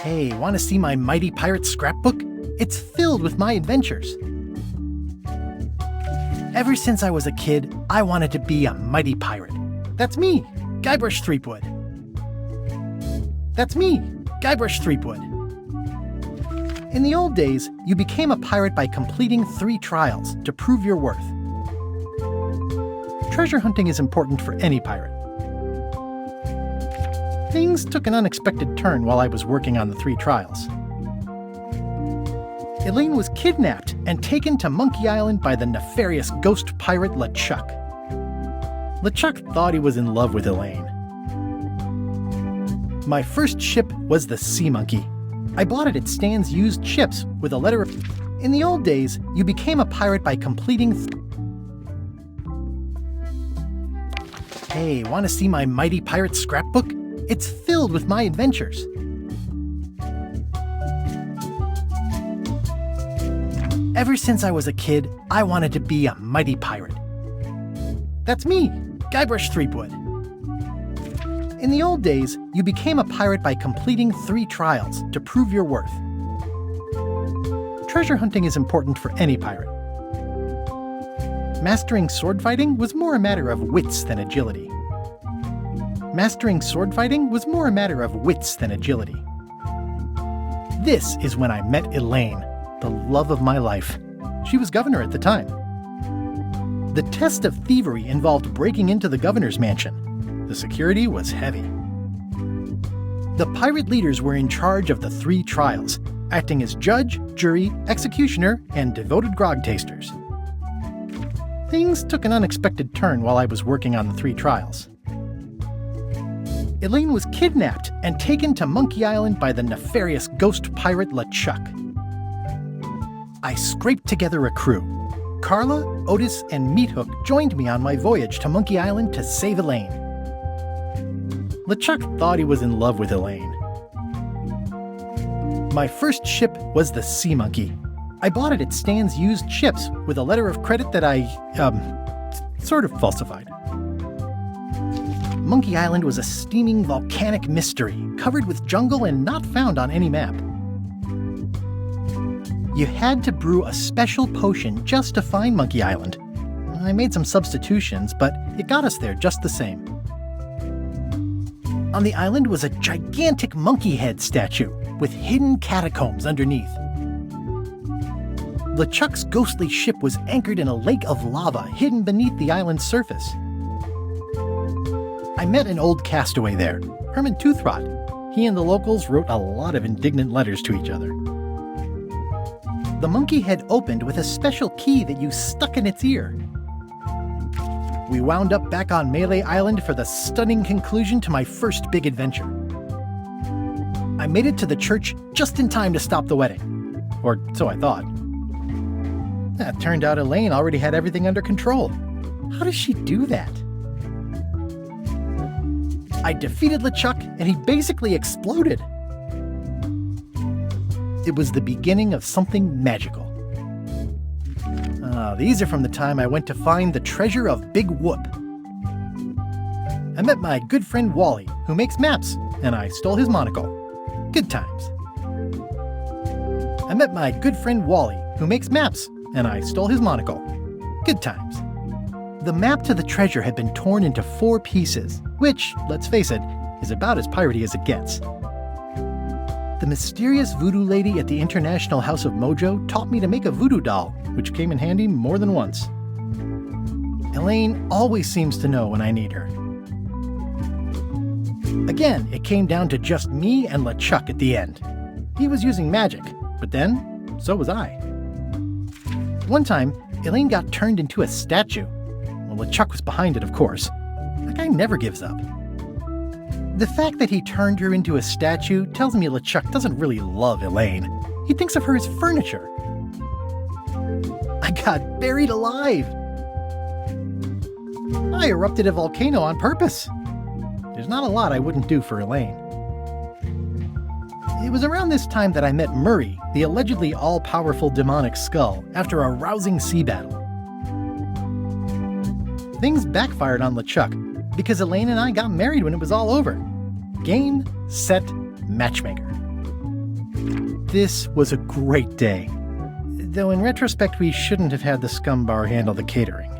Hey, want to see my mighty pirate scrapbook? It's filled with my adventures. Ever since I was a kid, I wanted to be a mighty pirate. That's me, Guybrush Threepwood. That's me, Guybrush Threepwood. In the old days, you became a pirate by completing 3 trials to prove your worth. Treasure hunting is important for any pirate. Things took an unexpected turn while I was working on the 3 trials. Elaine was kidnapped and taken to Monkey Island by the nefarious ghost pirate LeChuck. LeChuck thought he was in love with Elaine. My first ship was the Sea Monkey. I bought it at Stan's used ships with a letter of... In the old days, you became a pirate by completing... Hey, want to see my mighty pirate scrapbook? It's filled with my adventures. Ever since I was a kid, I wanted to be a mighty pirate. That's me, Guybrush Threepwood. In the old days, you became a pirate by completing 3 trials to prove your worth. Treasure hunting is important for any pirate. Mastering sword fighting was more a matter of wits than agility. Mastering sword fighting was more a matter of wits than agility. This is when I met Elaine, the love of my life. She was governor at the time. The test of thievery involved breaking into the governor's mansion. The security was heavy. The pirate leaders were in charge of the 3 trials, acting as judge, jury, executioner, and devoted grog tasters. Things took an unexpected turn while I was working on the 3 trials. Elaine was kidnapped and taken to Monkey Island by the nefarious ghost pirate LeChuck. I scraped together a crew. Carla, Otis, and Meathook joined me on my voyage to Monkey Island to save Elaine. LeChuck thought he was in love with Elaine. My first ship was the Sea Monkey. I bought it at Stan's used ships with a letter of credit that I, sort of falsified. Monkey Island was a steaming volcanic mystery, covered with jungle and not found on any map. You had to brew a special potion just to find Monkey Island. I made some substitutions, but it got us there just the same. On the island was a gigantic monkey head statue with hidden catacombs underneath. LeChuck's ghostly ship was anchored in a lake of lava hidden beneath the island's surface. I met an old castaway there, Herman Toothrot. He and the locals wrote a lot of indignant letters to each other. The monkey head opened with a special key that you stuck in its ear. We wound up back on Melee Island for the stunning conclusion to my first big adventure. I made it to the church just in time to stop the wedding. Or so I thought. It turned out Elaine already had everything under control. How does she do that? I defeated LeChuck, and he basically exploded. It was the beginning of something magical. These are from the time I went to find the treasure of Big Whoop. I met my good friend Wally, who makes maps, and I stole his monocle. Good times. I met my good friend Wally, who makes maps, and I stole his monocle. Good times. The map to the treasure had been torn into 4 pieces, which, let's face it, is about as piratey as it gets. The mysterious voodoo lady at the International House of Mojo taught me to make a voodoo doll, which came in handy more than once. Elaine always seems to know when I need her. Again, it came down to just me and LeChuck at the end. He was using magic, but then, so was I. One time, Elaine got turned into a statue. Well, LeChuck was behind it, of course. That guy never gives up. The fact that he turned her into a statue tells me LeChuck doesn't really love Elaine. He thinks of her as furniture. I got buried alive. I erupted a volcano on purpose. There's not a lot I wouldn't do for Elaine. It was around this time that I met Murray, the allegedly all-powerful demonic skull, after a rousing sea battle. Things backfired on LeChuck, because Elaine and I got married when it was all over. Game, set, matchmaker. This was a great day. Though in retrospect, we shouldn't have had the scumbar handle the catering.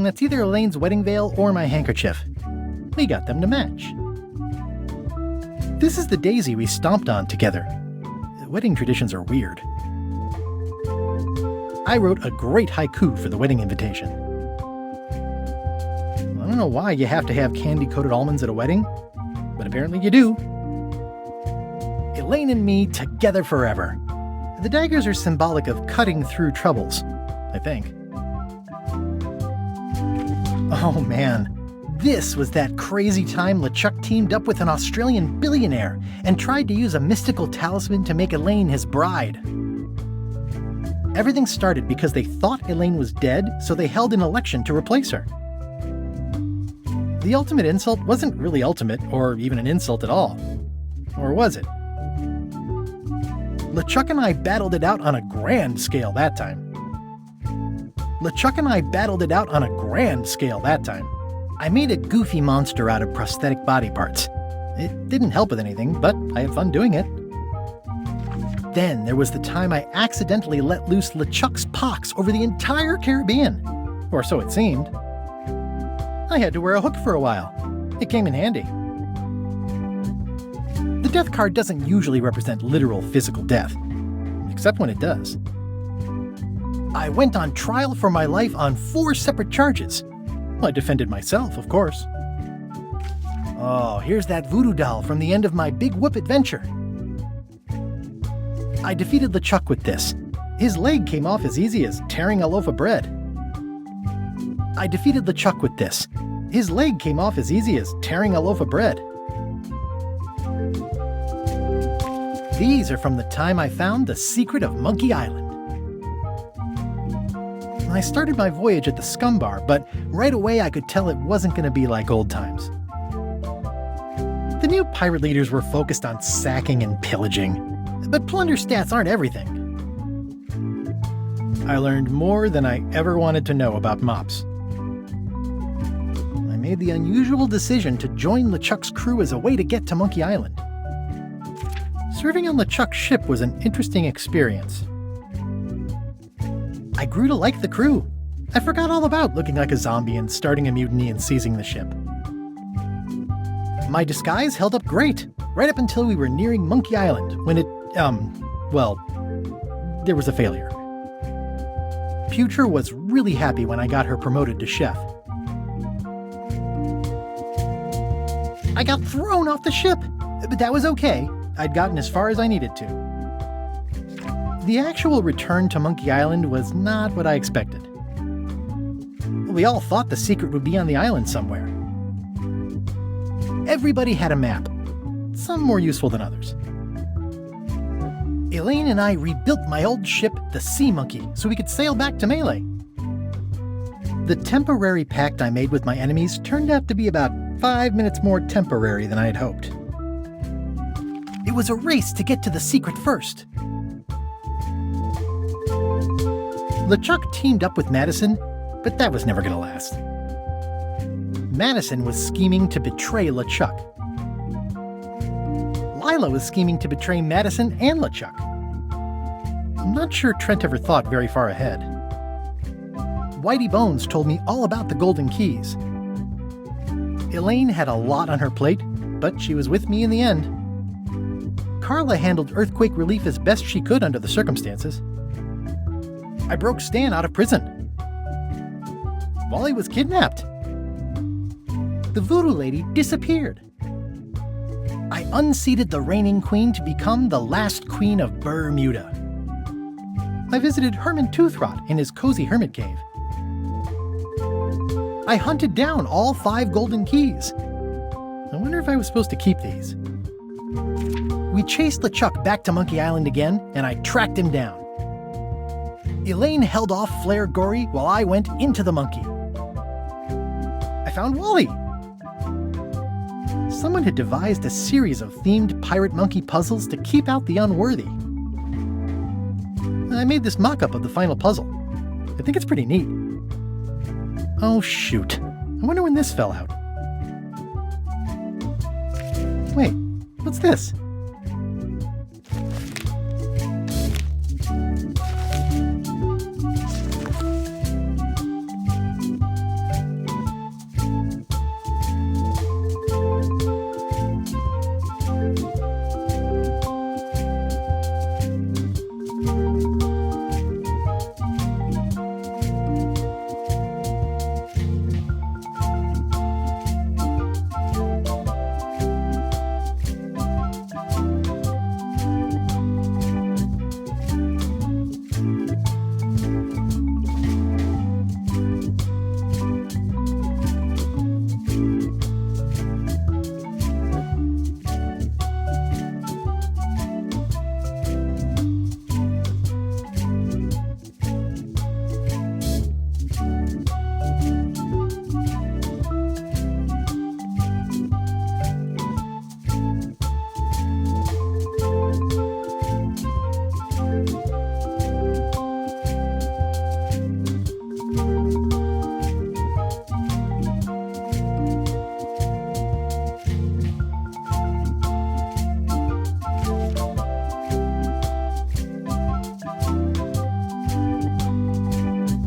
It's either Elaine's wedding veil or my handkerchief. We got them to match. This is the daisy we stomped on together. Wedding traditions are weird. I wrote a great haiku for the wedding invitation. I don't know why you have to have candy-coated almonds at a wedding, but apparently you do. Elaine and me together forever. The daggers are symbolic of cutting through troubles, I think. Oh man, this was that crazy time LeChuck teamed up with an Australian billionaire and tried to use a mystical talisman to make Elaine his bride. Everything started because they thought Elaine was dead, so they held an election to replace her. The ultimate insult wasn't really ultimate, or even an insult at all. Or was it? LeChuck and I battled it out on a grand scale that time. I made a goofy monster out of prosthetic body parts. It didn't help with anything, but I had fun doing it. Then there was the time I accidentally let loose LeChuck's pox over the entire Caribbean. Or so it seemed. I had to wear a hook for a while. It came in handy. The death card doesn't usually represent literal physical death, except when it does. I went on trial for my life on 4 separate charges. I defended myself, of course. Oh, here's that voodoo doll from the end of my Big Whoop adventure. I defeated LeChuck with this. His leg came off as easy as tearing a loaf of bread. These are from the time I found the secret of Monkey Island. I started my voyage at the scumbar, but right away I could tell it wasn't going to be like old times. The new pirate leaders were focused on sacking and pillaging, but plunder stats aren't everything. I learned more than I ever wanted to know about mops. I made the unusual decision to join LeChuck's crew as a way to get to Monkey Island. Serving on LeChuck's ship was an interesting experience. I grew to like the crew. I forgot all about looking like a zombie and starting a mutiny and seizing the ship. My disguise held up great, right up until we were nearing Monkey Island, when there was a failure. Future was really happy when I got her promoted to chef. I got thrown off the ship, but that was okay. I'd gotten as far as I needed to. The actual return to Monkey Island was not what I expected. We all thought the secret would be on the island somewhere. Everybody had a map, some more useful than others. Elaine and I rebuilt my old ship, the Sea Monkey, so we could sail back to Melee. The temporary pact I made with my enemies turned out to be about 5 minutes more temporary than I had hoped. It was a race to get to the secret first. LeChuck teamed up with Madison, but that was never going to last. Madison was scheming to betray LeChuck. Lila was scheming to betray Madison and LeChuck. I'm not sure Trent ever thought very far ahead. Whitey Bones told me all about the golden keys. Elaine had a lot on her plate, but she was with me in the end. Carla handled earthquake relief as best she could under the circumstances. I broke Stan out of prison. Wally was kidnapped. The voodoo lady disappeared. I unseated the reigning queen to become the last queen of Bermuda. I visited Herman Toothrot in his cozy hermit cave. I hunted down all 5 golden keys. I wonder if I was supposed to keep these. We chased LeChuck back to Monkey Island again, and I tracked him down. Elaine held off Flare Gory while I went into the monkey. I found Wally. Someone had devised a series of themed pirate monkey puzzles to keep out the unworthy. I made this mock-up of the final puzzle. I think it's pretty neat. Oh shoot, I wonder when this fell out. Wait, What's this?